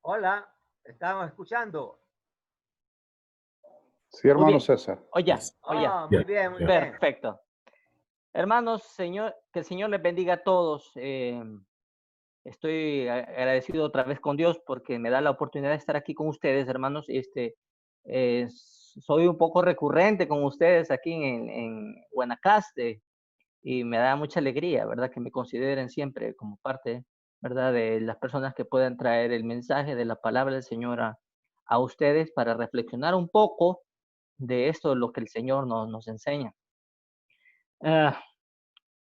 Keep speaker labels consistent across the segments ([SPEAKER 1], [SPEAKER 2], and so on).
[SPEAKER 1] Hola, estamos escuchando.
[SPEAKER 2] Sí,
[SPEAKER 3] Muy
[SPEAKER 2] hermano
[SPEAKER 3] bien.
[SPEAKER 2] César.
[SPEAKER 3] Oye,
[SPEAKER 1] Muy bien, muy bien.
[SPEAKER 3] perfecto. Hermanos, que el Señor les bendiga a todos. Estoy agradecido otra vez con Dios porque me da la oportunidad de estar aquí con ustedes, hermanos. Soy un poco recurrente con ustedes aquí en Guanacaste y me da mucha alegría, ¿verdad? Que me consideren siempre como parte, ¿verdad? De las personas que puedan traer el mensaje de la palabra del Señor a ustedes para reflexionar un poco de esto, lo que el Señor nos enseña. Ah,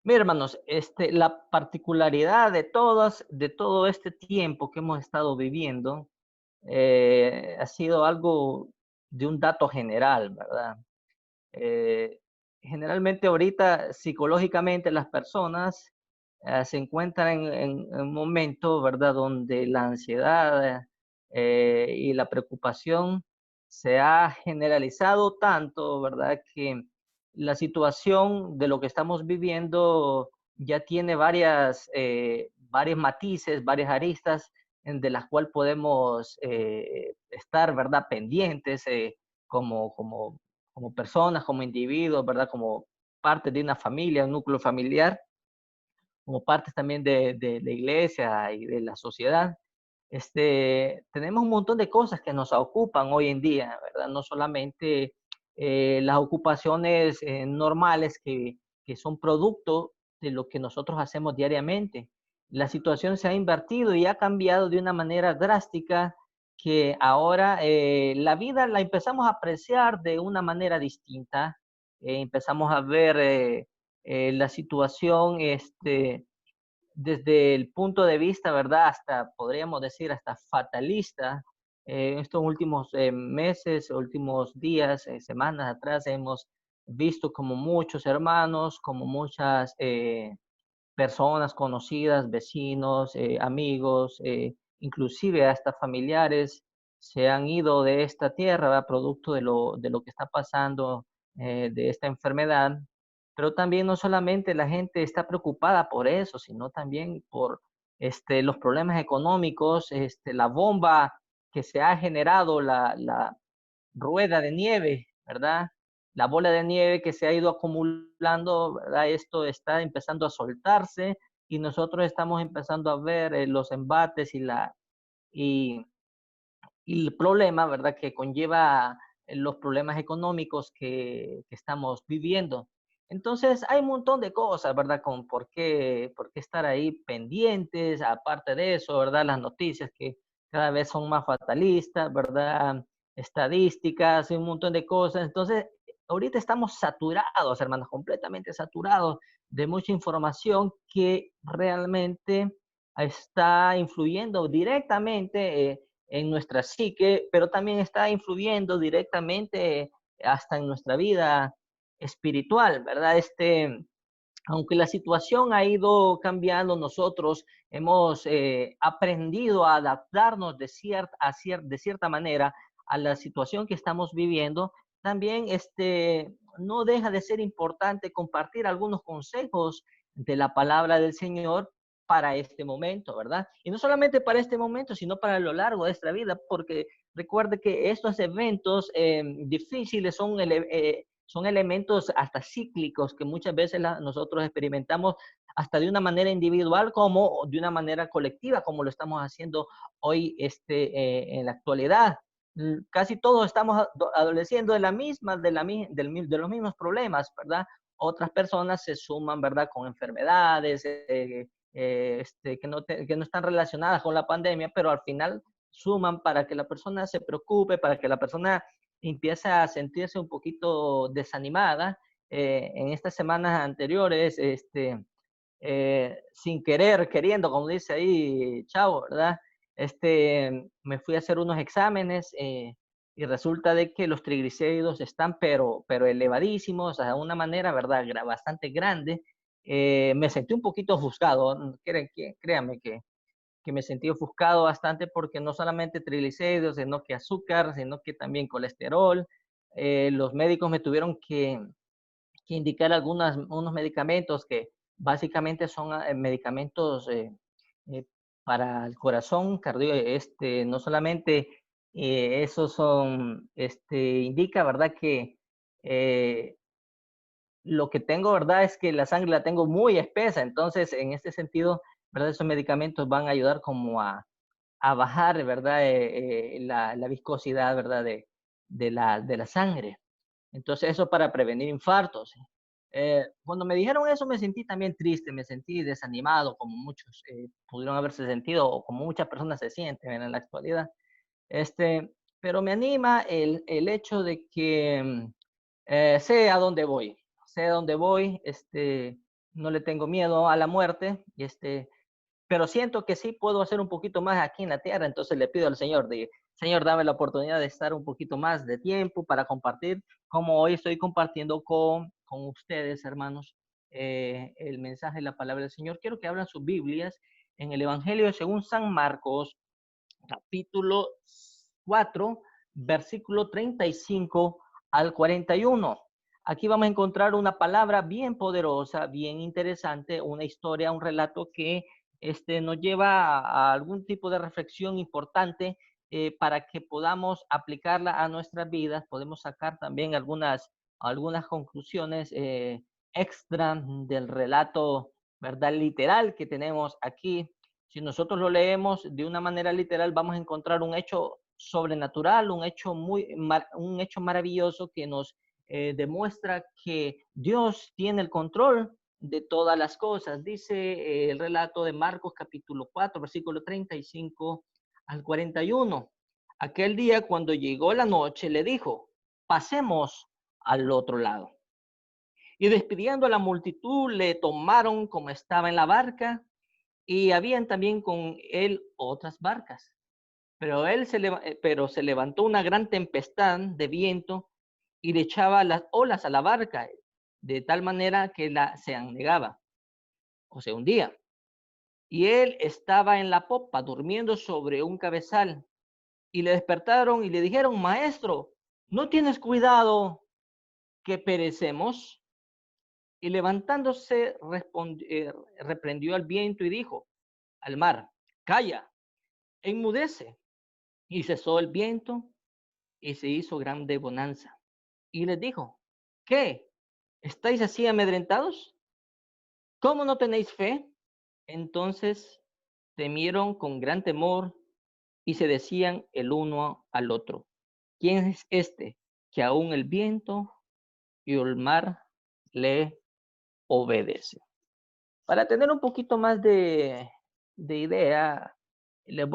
[SPEAKER 3] Mira, hermanos, la particularidad de todo este tiempo que hemos estado viviendo ha sido algo de un dato general, ¿verdad? Eh, Generalmente ahorita psicológicamente las personas se encuentran en un momento, ¿verdad?, donde la ansiedad y la preocupación se ha generalizado tanto, ¿verdad?, que la situación de lo que estamos viviendo ya tiene varios matices, varias aristas de las cuales podemos estar, ¿verdad?, pendientes como personas, como individuos, ¿verdad? Como parte de una familia, un núcleo familiar, como parte también de la iglesia y de la sociedad. Tenemos un montón de cosas que nos ocupan hoy en día, ¿verdad? No solamente las ocupaciones normales que son producto de lo que nosotros hacemos diariamente. La situación se ha invertido y ha cambiado de una manera drástica que ahora la vida la empezamos a apreciar de una manera distinta. Empezamos a ver la situación desde el punto de vista, ¿verdad? Hasta, podríamos decir, hasta fatalista. En estos últimos meses, últimos días, semanas atrás, hemos visto como muchos hermanos, como muchas personas conocidas, vecinos, amigos, inclusive hasta familiares, se han ido de esta tierra, ¿verdad? Producto de lo que está pasando, de esta enfermedad. Pero también no solamente la gente está preocupada por eso, sino también por los problemas económicos, la bomba que se ha generado, la rueda de nieve, ¿verdad? La bola de nieve que se ha ido acumulando, ¿verdad? Esto está empezando a soltarse y nosotros estamos empezando a ver los embates y, y el problema, ¿verdad? Que conlleva los problemas económicos que estamos viviendo. Entonces, hay un montón de cosas, ¿verdad? Con por qué estar ahí pendientes, aparte de eso, ¿verdad? Las noticias que cada vez son más fatalistas, ¿verdad? Estadísticas y un montón de cosas. Entonces, ahorita estamos saturados, hermanos, completamente saturados de mucha información que realmente está influyendo directamente en nuestra psique, pero también está influyendo directamente hasta en nuestra vida espiritual, ¿verdad? Aunque la situación ha ido cambiando, nosotros hemos aprendido a adaptarnos de cierta manera a la situación que estamos viviendo. También no deja de ser importante compartir algunos consejos de la palabra del Señor para este momento, ¿verdad? Y no solamente para este momento, sino para lo largo de esta vida, porque recuerde que estos eventos difíciles son elementos hasta cíclicos que muchas veces nosotros experimentamos hasta de una manera individual como de una manera colectiva, como lo estamos haciendo hoy en la actualidad. Casi todos estamos adoleciendo de los mismos problemas, ¿verdad? Otras personas se suman, ¿verdad? Con enfermedades que no están relacionadas con la pandemia, pero al final suman para que la persona se preocupe, para que la persona empieza a sentirse un poquito desanimada. En estas semanas anteriores, sin querer, queriendo, como dice ahí Chavo, ¿verdad? Me fui a hacer unos exámenes y resulta de que los triglicéridos están pero elevadísimos, a una manera, ¿verdad? Bastante grande. Me sentí un poquito ofuscado, créanme que me sentí ofuscado bastante porque no solamente triglicéridos, sino que azúcar, sino que también colesterol. los médicos me tuvieron que indicar unos medicamentos que básicamente son medicamentos eh, para el corazón, no solamente esos son, indica, ¿verdad? Que eh, lo que tengo, ¿verdad? Es que la sangre la tengo muy espesa, entonces en este sentido, ¿verdad? Esos medicamentos van a ayudar como a bajar, ¿verdad? La viscosidad, ¿verdad? De la sangre. Entonces, eso para prevenir infartos. Cuando me dijeron eso, me sentí también triste, me sentí desanimado, como muchos pudieron haberse sentido, o como muchas personas se sienten en la actualidad. Pero me anima el hecho de que sé a dónde voy, sé a dónde voy, no le tengo miedo a la muerte, pero siento que sí puedo hacer un poquito más aquí en la tierra, entonces le pido al Señor, Señor, dame la oportunidad de estar un poquito más de tiempo para compartir, como hoy estoy compartiendo con ustedes, hermanos, el mensaje y la palabra del Señor. Quiero que abran sus Biblias en el Evangelio según San Marcos, capítulo 4, versículo 35 al 41. Aquí vamos a encontrar una palabra bien poderosa, bien interesante, una historia, un relato que nos lleva a algún tipo de reflexión importante para que podamos aplicarla a nuestras vidas. Podemos sacar también algunas conclusiones extra del relato, ¿verdad? Literal que tenemos aquí. Si nosotros lo leemos de una manera literal, vamos a encontrar un hecho sobrenatural, un hecho maravilloso que nos demuestra que Dios tiene el control de todas las cosas. Dice el relato de Marcos capítulo 4, versículo 35 al 41. Aquel día cuando llegó la noche le dijo, pasemos al otro lado. Y despidiendo a la multitud, le tomaron como estaba en la barca y habían también con él otras barcas. Pero se levantó una gran tempestad de viento y le echaba las olas a la barca, de tal manera que se anegaba o se hundía. Y él estaba en la popa, durmiendo sobre un cabezal. Y le despertaron y le dijeron, Maestro, ¿no tienes cuidado que perecemos? Y levantándose, reprendió al viento y dijo al mar, calla, enmudece. Y cesó el viento y se hizo grande bonanza. Y les dijo, ¿qué? ¿Estáis así amedrentados? ¿Cómo no tenéis fe? Entonces temieron con gran temor y se decían el uno al otro, ¿quién es este que aún el viento y el mar le obedece? Para tener un poquito más de idea, les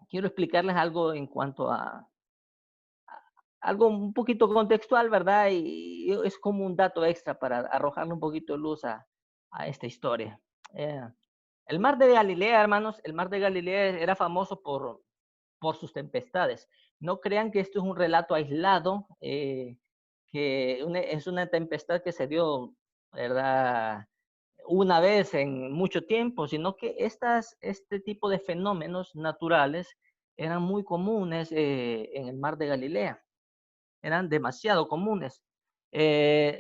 [SPEAKER 3] quiero explicarles algo en cuanto a algo un poquito contextual, ¿verdad? Y es como un dato extra para arrojarle un poquito de luz a esta historia. Eh, el mar de Galilea, hermanos, el mar de Galilea era famoso por sus tempestades. No crean que esto es un relato aislado, es una tempestad que se dio, ¿verdad? Una vez en mucho tiempo, sino que este tipo de fenómenos naturales eran muy comunes en el mar de Galilea, eran demasiado comunes.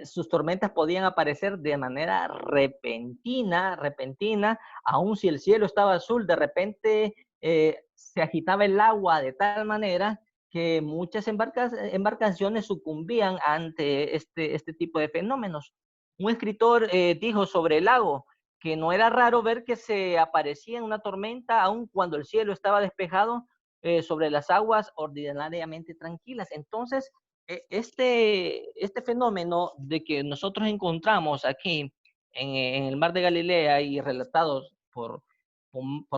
[SPEAKER 3] Sus tormentas podían aparecer de manera repentina, aun si el cielo estaba azul, de repente se agitaba el agua de tal manera que muchas embarcaciones sucumbían ante este tipo de fenómenos. Un escritor dijo sobre el lago que no era raro ver que se aparecía una tormenta aun cuando el cielo estaba despejado sobre las aguas ordinariamente tranquilas. Entonces, este fenómeno de que nosotros encontramos aquí en el mar de Galilea y relatados por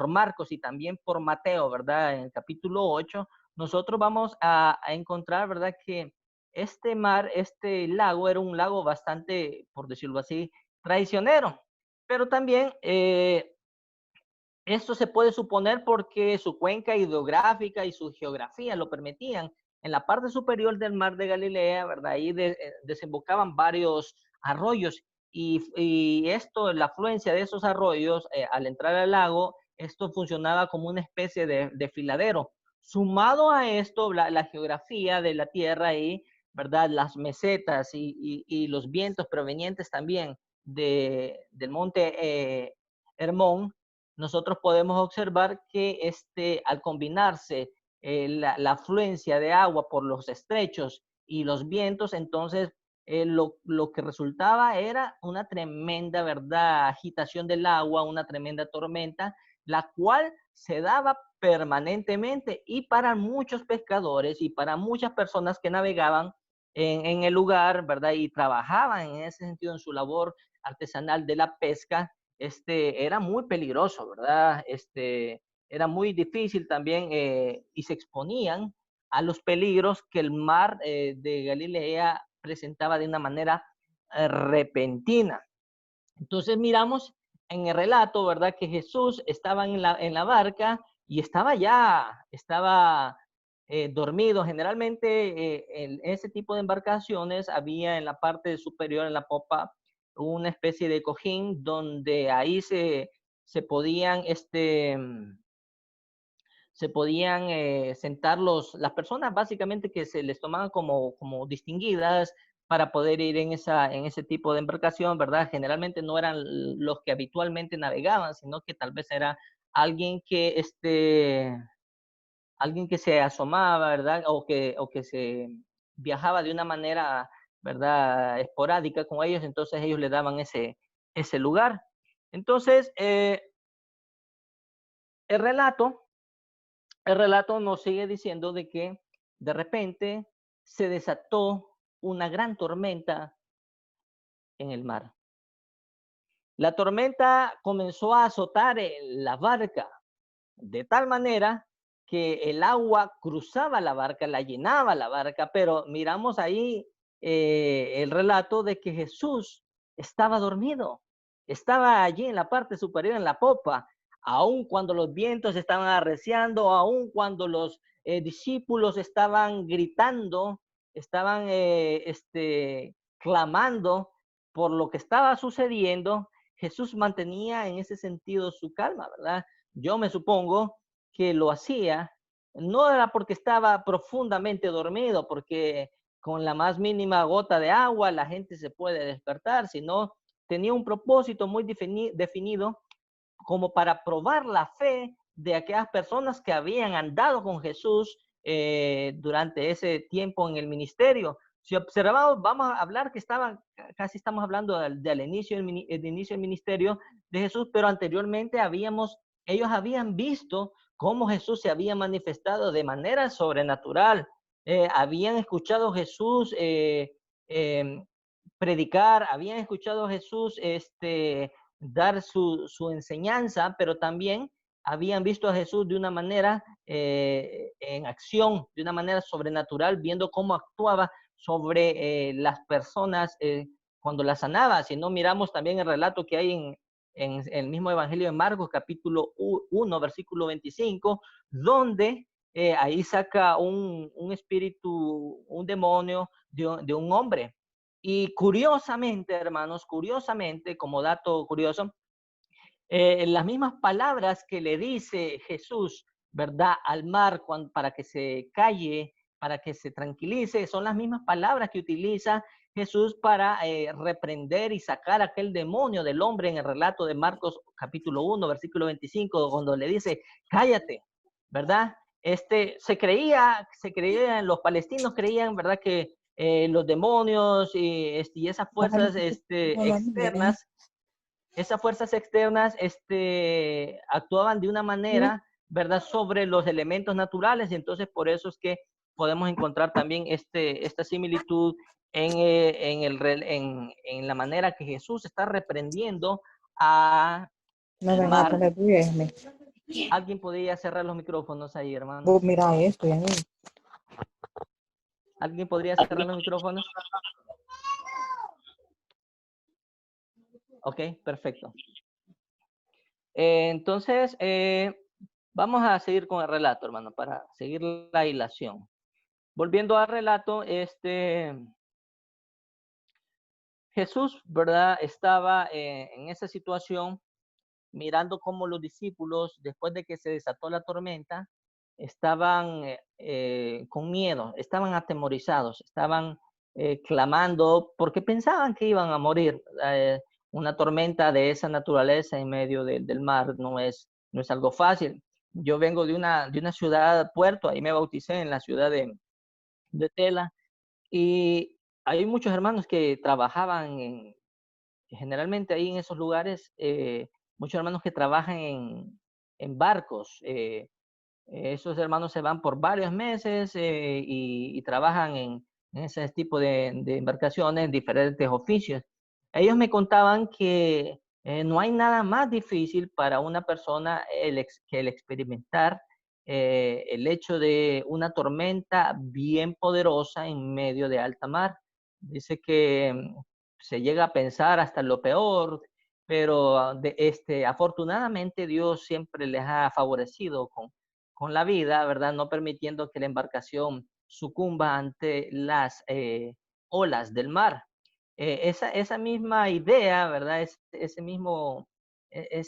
[SPEAKER 3] Marcos y también por Mateo, ¿verdad? En el capítulo 8, nosotros vamos a encontrar, ¿verdad? Que este lago era un lago bastante, por decirlo así, traicionero, pero también esto se puede suponer porque su cuenca hidrográfica y su geografía lo permitían. En la parte superior del mar de Galilea, ¿verdad? Ahí desembocaban varios arroyos y la afluencia de esos arroyos al entrar al lago, esto funcionaba como una especie de desfiladero. Sumado a esto, la geografía de la tierra y, ¿verdad? Las mesetas y los vientos provenientes también del monte Hermón, nosotros podemos observar que al combinarse la afluencia de agua por los estrechos y los vientos, entonces lo que resultaba era una tremenda, ¿verdad? Agitación del agua, una tremenda tormenta, la cual se daba permanentemente y para muchos pescadores y para muchas personas que navegaban en el lugar, ¿verdad? Y trabajaban en ese sentido en su labor artesanal de la pesca, era muy peligroso, ¿verdad? Era muy difícil también y se exponían a los peligros que el mar de Galilea presentaba de una manera repentina. Entonces miramos en el relato, ¿verdad? Que Jesús estaba en la barca y estaba dormido. Generalmente en ese tipo de embarcaciones había en la parte superior, en la popa, una especie de cojín donde ahí se podían, sentar las personas básicamente que se les tomaban como distinguidas para poder ir en ese tipo de embarcación, ¿verdad? Generalmente no eran los que habitualmente navegaban, sino que tal vez era alguien que, alguien que se asomaba, ¿verdad? O que se viajaba de una manera, ¿verdad? Esporádica con ellos, entonces ellos le daban ese lugar. Entonces, el relato el relato nos sigue diciendo de que de repente se desató una gran tormenta en el mar. La tormenta comenzó a azotar la barca de tal manera que el agua cruzaba la barca, la llenaba la barca, pero miramos ahí el relato de que Jesús estaba dormido, estaba allí en la parte superior, en la popa, aun cuando los vientos estaban arreciando, aun cuando los discípulos estaban gritando, estaban clamando por lo que estaba sucediendo. Jesús mantenía en ese sentido su calma, ¿verdad? Yo me supongo que lo hacía, no era porque estaba profundamente dormido, porque con la más mínima gota de agua la gente se puede despertar, sino tenía un propósito muy definido como para probar la fe de aquellas personas que habían andado con Jesús durante ese tiempo en el ministerio. Si observamos, vamos a hablar que casi estamos hablando del inicio del ministerio de Jesús, pero anteriormente ellos habían visto cómo Jesús se había manifestado de manera sobrenatural. Habían escuchado a Jesús predicar, habían escuchado a Jesús dar su enseñanza, pero también habían visto a Jesús de una manera en acción, de una manera sobrenatural, viendo cómo actuaba sobre las personas cuando las sanaba. Si no, miramos también el relato que hay en el mismo Evangelio de Marcos, capítulo 1, versículo 25, donde ahí saca un espíritu, un demonio de un hombre. Y curiosamente, hermanos, curiosamente, como dato curioso, las mismas palabras que le dice Jesús, ¿verdad? Al mar para que se calle, para que se tranquilice, son las mismas palabras que utiliza Jesús para reprender y sacar aquel demonio del hombre en el relato de Marcos capítulo 1, versículo 25, cuando le dice, cállate, ¿verdad? Los palestinos creían, ¿verdad? Que los demonios y esas fuerzas externas actuaban de una manera, ¿verdad?, sobre los elementos naturales, y entonces por eso es que podemos encontrar también esta similitud en la manera que Jesús está reprendiendo a el mar. ¿Alguien podría cerrar los micrófonos ahí, hermano?
[SPEAKER 2] Mira esto, ya
[SPEAKER 3] ¿Alguien podría cerrar los micrófonos? Ok, perfecto. Entonces, vamos a seguir con el relato, hermano, para seguir la hilación. Volviendo al relato, Jesús, ¿verdad? Estaba en esa situación, mirando cómo los discípulos, después de que se desató la tormenta, estaban con miedo, estaban atemorizados, estaban clamando porque pensaban que iban a morir. Una tormenta de esa naturaleza en medio del mar no es algo fácil. Yo vengo de una ciudad, Puerto, ahí me bauticé en la ciudad de Tela, y hay muchos hermanos que trabajaban generalmente ahí en esos lugares, muchos hermanos que trabajan en barcos. Esos hermanos se van por varios meses y trabajan en ese tipo de embarcaciones, en diferentes oficios. Ellos me contaban que no hay nada más difícil para una persona que el experimentar el hecho de una tormenta bien poderosa en medio de alta mar. Dice que se llega a pensar hasta lo peor, pero afortunadamente Dios siempre les ha favorecido con la vida, ¿verdad? No permitiendo que la embarcación sucumba ante las olas del mar. Esa misma idea, ¿verdad? Esa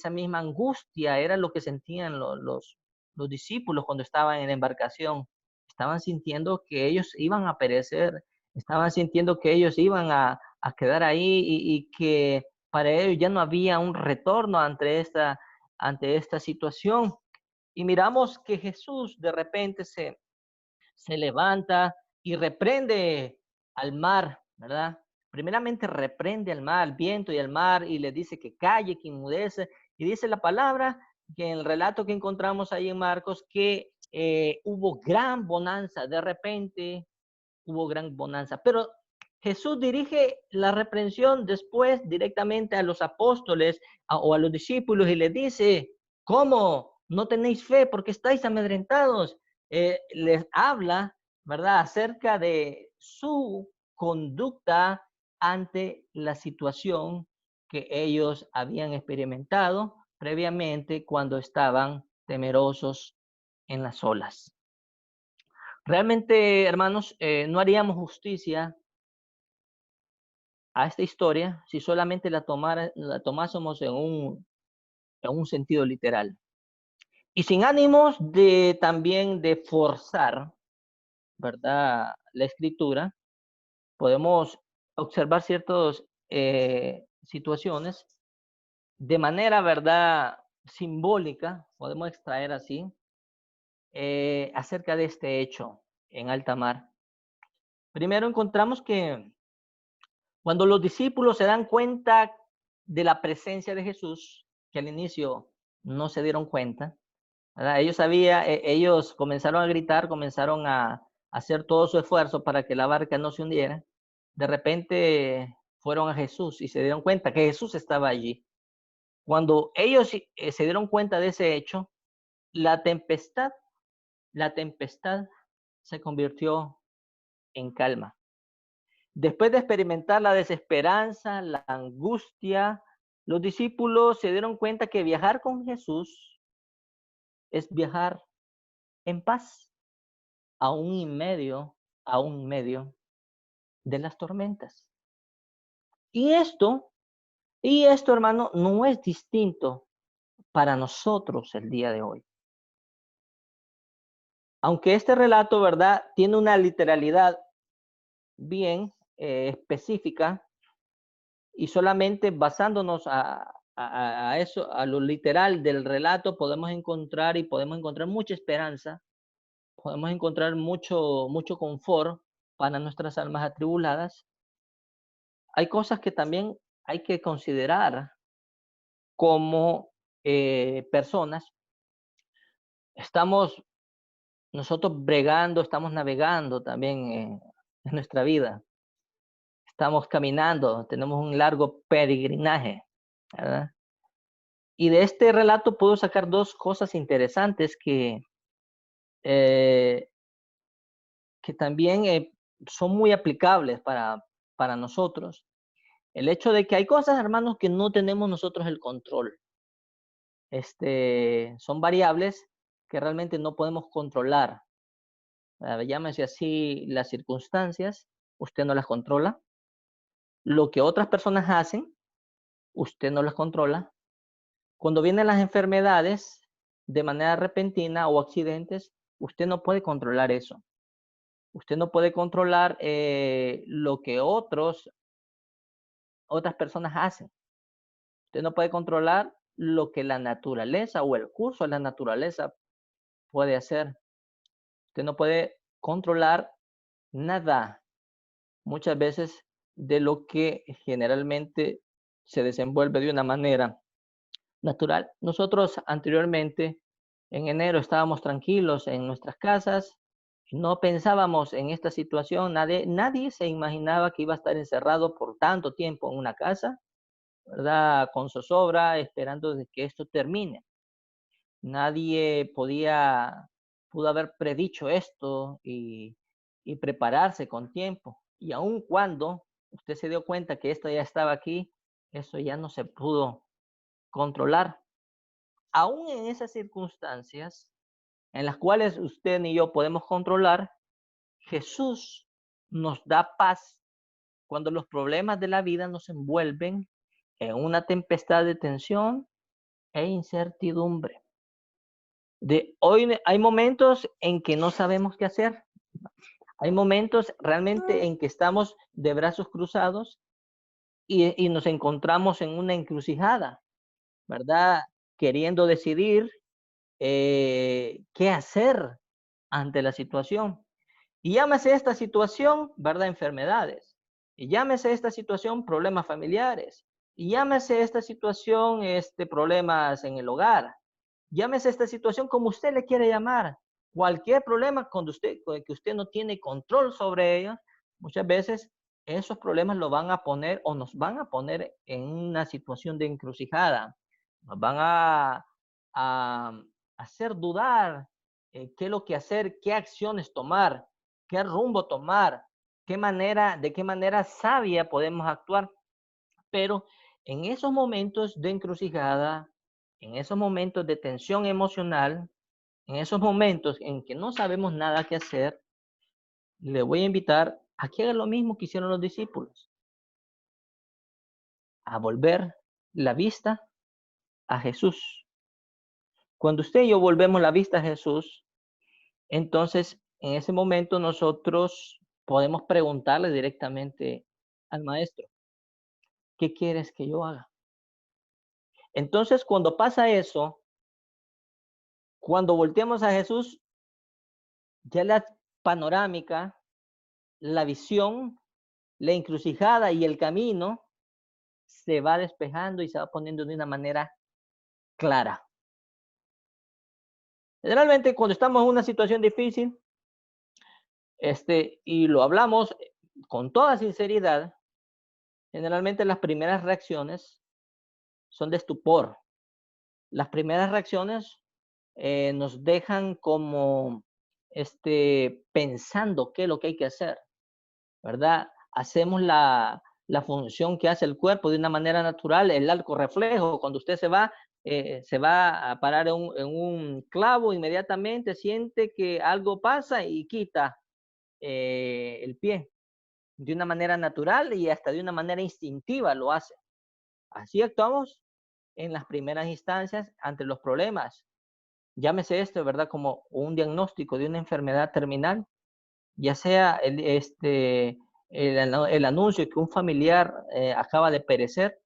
[SPEAKER 3] misma angustia era lo que sentían los discípulos cuando estaban en la embarcación. Estaban sintiendo que ellos iban a perecer, estaban sintiendo que ellos iban a quedar ahí y que para ellos ya no había un retorno ante esta situación. Y miramos que Jesús de repente se levanta y reprende al mar, ¿verdad? Primeramente reprende al mar, al viento y al mar, y le dice que calle, que inmudece. Y dice la palabra, que en el relato que encontramos ahí en Marcos, que hubo gran bonanza, de repente hubo gran bonanza. Pero Jesús dirige la reprensión después directamente a los apóstoles o a los discípulos y les dice, ¿cómo? ¿No tenéis fe porque estáis amedrentados? Les habla, ¿verdad?, acerca de su conducta ante la situación que ellos habían experimentado previamente cuando estaban temerosos en las olas. Realmente, hermanos, no haríamos justicia a esta historia si solamente la tomásemos en un sentido literal. Y sin ánimos de también de forzar, ¿verdad?, la escritura, podemos observar ciertas situaciones de manera, ¿verdad?, simbólica, podemos extraer así, acerca de este hecho en alta mar. Primero encontramos que cuando los discípulos se dan cuenta de la presencia de Jesús, que al inicio no se dieron cuenta, ¿verdad? Ellos comenzaron a gritar, comenzaron a hacer todo su esfuerzo para que la barca no se hundiera. De repente fueron a Jesús y se dieron cuenta que Jesús estaba allí. Cuando ellos se dieron cuenta de ese hecho, la tempestad, la tempestad se convirtió en calma. Después de experimentar la desesperanza, la angustia, los discípulos se dieron cuenta que viajar con Jesús es viajar en paz, aún en medio de las tormentas. Y esto, hermano, no es distinto para nosotros el día de hoy. Aunque este relato, ¿verdad?, tiene una literalidad bien específica, y solamente basándonos a eso, a lo literal del relato, podemos encontrar mucha esperanza, podemos encontrar mucho confort para nuestras almas atribuladas. Hay cosas que también hay que considerar como personas. Estamos nosotros bregando, estamos navegando también en nuestra vida. Estamos caminando, tenemos un largo peregrinaje, ¿verdad? Y de este relato puedo sacar dos cosas interesantes eh, que también son muy aplicables para nosotros. El hecho de que hay cosas, hermanos, que no tenemos nosotros el control. Son variables que realmente no podemos controlar. Llámese así las circunstancias, usted no las controla. Lo que otras personas hacen, usted no las controla. Cuando vienen las enfermedades de manera repentina o accidentes, usted no puede controlar eso. Usted no puede controlar lo que otras personas hacen. Usted no puede controlar lo que la naturaleza o el curso de la naturaleza puede hacer. Usted no puede controlar nada, muchas veces, de lo que generalmente se desenvuelve de una manera natural. Nosotros anteriormente, en enero, estábamos tranquilos en nuestras casas, no pensábamos en esta situación, nadie se imaginaba que iba a estar encerrado por tanto tiempo en una casa, ¿verdad? Con zozobra, esperando de que esto termine. Nadie pudo haber predicho esto y prepararse con tiempo. Y aun cuando usted se dio cuenta que esto ya estaba aquí, eso ya no se pudo controlar. Aún en esas circunstancias en las cuales usted ni yo podemos controlar, Jesús nos da paz cuando los problemas de la vida nos envuelven en una tempestad de tensión e incertidumbre. Hoy hay momentos en que no sabemos qué hacer. Hay momentos realmente en que estamos de brazos cruzados y nos encontramos en una encrucijada, ¿verdad? Queriendo decidir qué hacer ante la situación. Y llámese esta situación, ¿verdad? Enfermedades. Y llámese esta situación, problemas familiares. Y llámese esta situación, problemas en el hogar. Llámese esta situación como usted le quiere llamar. Cualquier problema con que usted no tiene control sobre ellos, muchas veces esos problemas lo van a poner o nos van a poner en una situación de encrucijada. Nos van a hacer dudar qué es lo que hacer, qué acciones tomar, qué rumbo tomar, de qué manera sabia podemos actuar. Pero en esos momentos de encrucijada, en esos momentos de tensión emocional, en esos momentos en que no sabemos nada qué hacer, le voy a invitar a que haga lo mismo que hicieron los discípulos, a volver la vista a Jesús. Cuando usted y yo volvemos la vista a Jesús, entonces en ese momento nosotros podemos preguntarle directamente al Maestro, ¿qué quieres que yo haga? Entonces, cuando pasa eso, cuando volteamos a Jesús, ya la panorámica, la visión, la encrucijada y el camino se va despejando y se va poniendo de una manera clara. Generalmente, cuando estamos en una situación difícil, y lo hablamos con toda sinceridad, generalmente las primeras reacciones son de estupor. Las primeras reacciones nos dejan como pensando qué es lo que hay que hacer, ¿verdad? Hacemos la función que hace el cuerpo de una manera natural, el arco reflejo. Cuando usted se va a parar en un clavo, inmediatamente siente que algo pasa y quita el pie. De una manera natural y hasta de una manera instintiva lo hace. Así actuamos en las primeras instancias ante los problemas. Llámese esto, ¿verdad? Como un diagnóstico de una enfermedad terminal, ya sea el anuncio que un familiar acaba de perecer.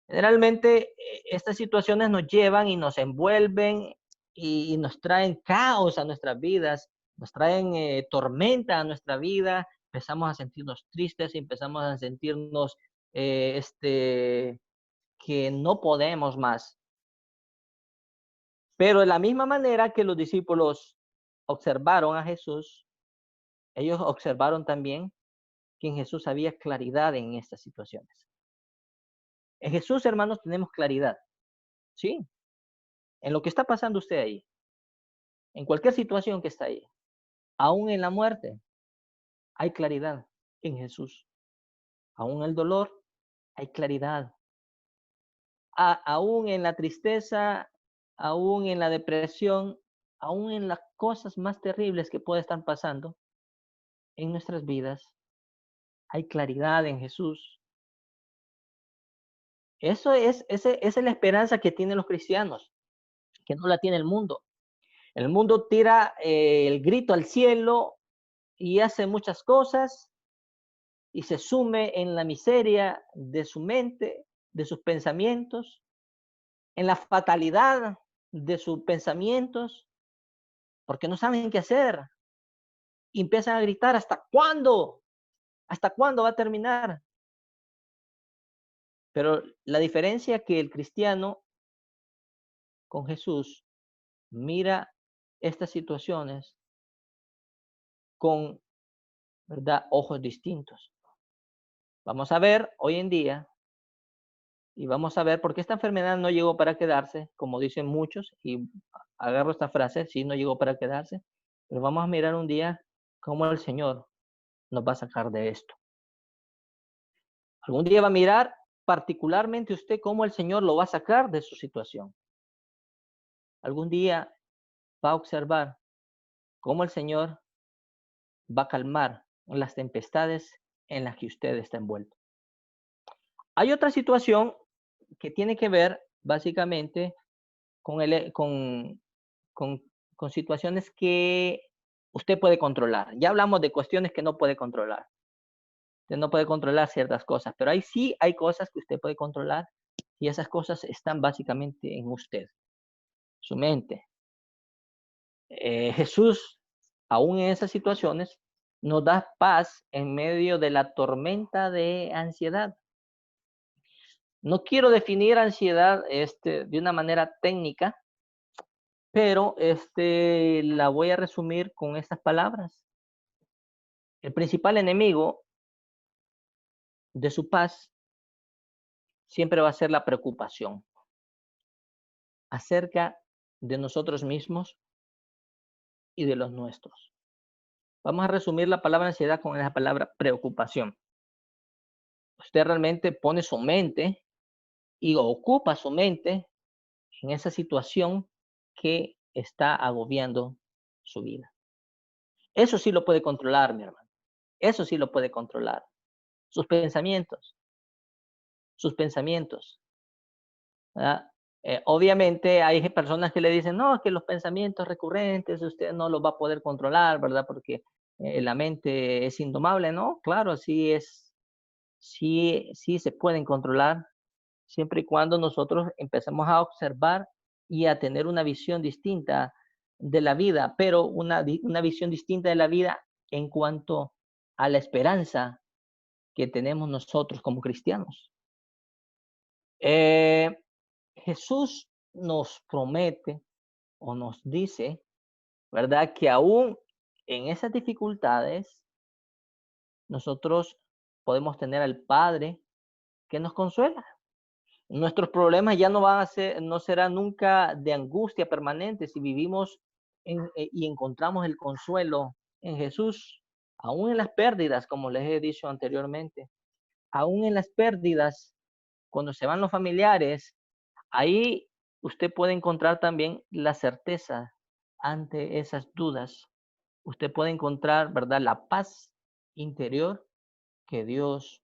[SPEAKER 3] Generalmente estas situaciones nos llevan y nos envuelven y nos traen caos a nuestras vidas, nos traen tormenta a nuestra vida, empezamos a sentirnos tristes y empezamos a sentirnos que no podemos más. Pero de la misma manera que los discípulos observaron a Jesús, ellos observaron también que en Jesús había claridad en estas situaciones. En Jesús, hermanos, tenemos claridad, ¿sí? En lo que está pasando usted ahí, en cualquier situación que está ahí, aún en la muerte, hay claridad en Jesús. Aún en el dolor, hay claridad. Aún en la tristeza, aún en la depresión, aún en las cosas más terribles que puede estar pasando en nuestras vidas, hay claridad en Jesús. Esa es la esperanza que tienen los cristianos, que no la tiene el mundo. El mundo tira el grito al cielo y hace muchas cosas y se sume en la miseria de su mente, de sus pensamientos, en la fatalidad de sus pensamientos, porque no saben qué hacer. Y empiezan a gritar, ¿hasta cuándo? ¿Hasta cuándo va a terminar? Pero la diferencia es que el cristiano con Jesús mira estas situaciones con, ¿verdad?, ojos distintos. Vamos a ver hoy en día y vamos a ver por qué esta enfermedad no llegó para quedarse, como dicen muchos, y agarro esta frase, sí, no llegó para quedarse, pero vamos a mirar un día cómo el Señor nos va a sacar de esto. Algún día va a mirar particularmente usted cómo el Señor lo va a sacar de su situación. Algún día va a observar cómo el Señor va a calmar las tempestades en las que usted está envuelto. Hay otra situación que tiene que ver básicamente con, con, con situaciones que usted puede controlar. Ya hablamos de cuestiones que no puede controlar. Usted no puede controlar ciertas cosas, pero ahí sí hay cosas que usted puede controlar y esas cosas están básicamente en usted, su mente. Jesús, aún en esas situaciones, nos da paz en medio de la tormenta de ansiedad. No quiero definir ansiedad de una manera técnica, pero la voy a resumir con estas palabras. El principal enemigo de su paz siempre va a ser la preocupación acerca de nosotros mismos y de los nuestros. Vamos a resumir la palabra ansiedad con la palabra preocupación. Usted realmente pone su mente y ocupa su mente en esa situación que está agobiando su vida. Eso sí lo puede controlar, mi hermano. Eso sí lo puede controlar. Sus pensamientos. Sus pensamientos. ¿Verdad? Obviamente hay personas que le dicen, no, que los pensamientos recurrentes usted no los va a poder controlar, ¿verdad? Porque la mente es indomable, ¿no? Claro, sí es, sí se pueden controlar, siempre y cuando nosotros empecemos a observar y a tener una visión distinta de la vida, pero una visión distinta de la vida en cuanto a la esperanza que tenemos nosotros como cristianos. Jesús nos promete o nos dice, ¿verdad?, que aún en esas dificultades nosotros podemos tener al Padre que nos consuela. Nuestros problemas ya no van a ser, no serán nunca de angustia permanente si vivimos y encontramos el consuelo en Jesús, aún en las pérdidas, como les he dicho anteriormente, aún en las pérdidas, cuando se van los familiares, ahí usted puede encontrar también la certeza ante esas dudas. Usted puede encontrar, ¿verdad?, la paz interior que Dios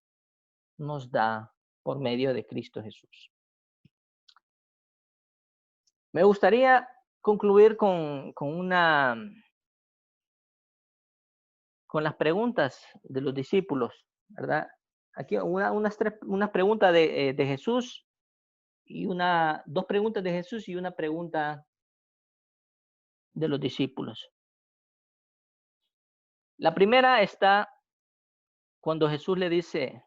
[SPEAKER 3] nos da por medio de Cristo Jesús. Me gustaría concluir con las preguntas de los discípulos, ¿verdad? Aquí una pregunta de Jesús y dos preguntas de Jesús y una pregunta de los discípulos. La primera está cuando Jesús le dice,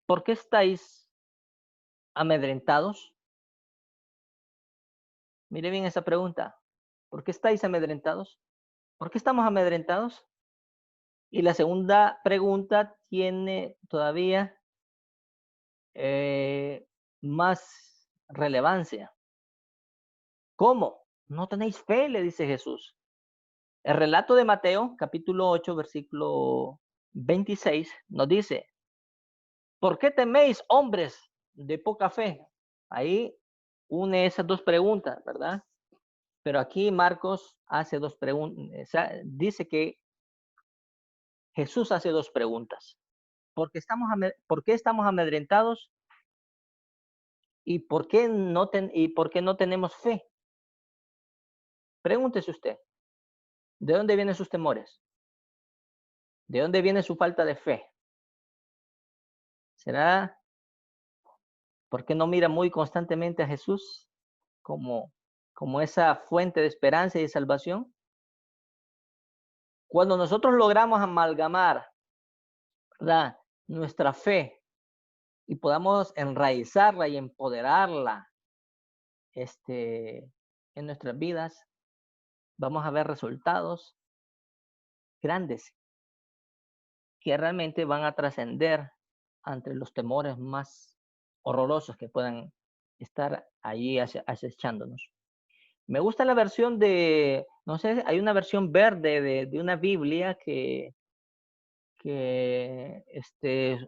[SPEAKER 3] ¿por qué estáis amedrentados? Mire bien esa pregunta. ¿Por qué estáis amedrentados? ¿Por qué estamos amedrentados? Y la segunda pregunta tiene todavía más relevancia. ¿Cómo? ¿No tenéis fe? Le dice Jesús. El relato de Mateo, capítulo 8, versículo 26, nos dice, ¿por qué teméis, hombres de poca fe? Ahí une esas dos preguntas, ¿verdad? Pero aquí Marcos hace dos preguntas. Dice que Jesús hace dos preguntas. ¿Por qué estamos amedrentados? ¿Y por qué no tenemos fe? Pregúntese usted. ¿De dónde vienen sus temores? ¿De dónde viene su falta de fe? ¿Será porque no mira muy constantemente a Jesús como, como esa fuente de esperanza y de salvación? Cuando nosotros logramos amalgamar, ¿verdad?, nuestra fe y podamos enraizarla y empoderarla en nuestras vidas, vamos a ver resultados grandes que realmente van a trascender ante los temores más horrorosos que puedan estar allí acechándonos. Me gusta la versión de, no sé, hay una versión verde de una Biblia que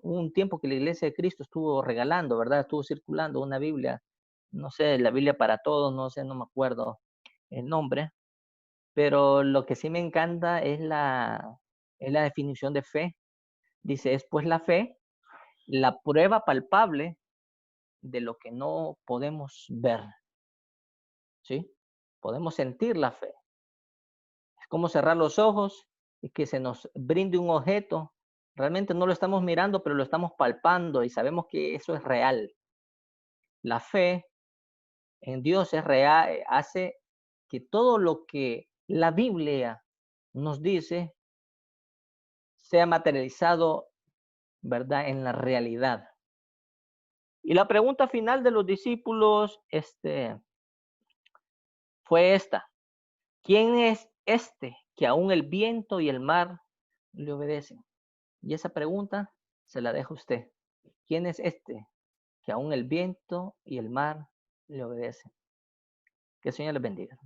[SPEAKER 3] un tiempo que la Iglesia de Cristo estuvo regalando, ¿verdad? Estuvo circulando una Biblia, no sé, la Biblia para todos, no sé, no me acuerdo el nombre, pero lo que sí me encanta es la definición de fe. Dice, es pues la fe, la prueba palpable de lo que no podemos ver, ¿sí? Podemos sentir la fe. Es como cerrar los ojos y que se nos brinde un objeto. Realmente no lo estamos mirando, pero lo estamos palpando y sabemos que eso es real. La fe en Dios es real, hace que todo lo que la Biblia nos dice sea materializado, ¿verdad?, en la realidad. Y la pregunta final de los discípulos fue esta: ¿quién es este que aún el viento y el mar le obedecen? Y esa pregunta se la dejo a usted. ¿Quién es este que aún el viento y el mar le obedecen? Que el Señor les bendiga.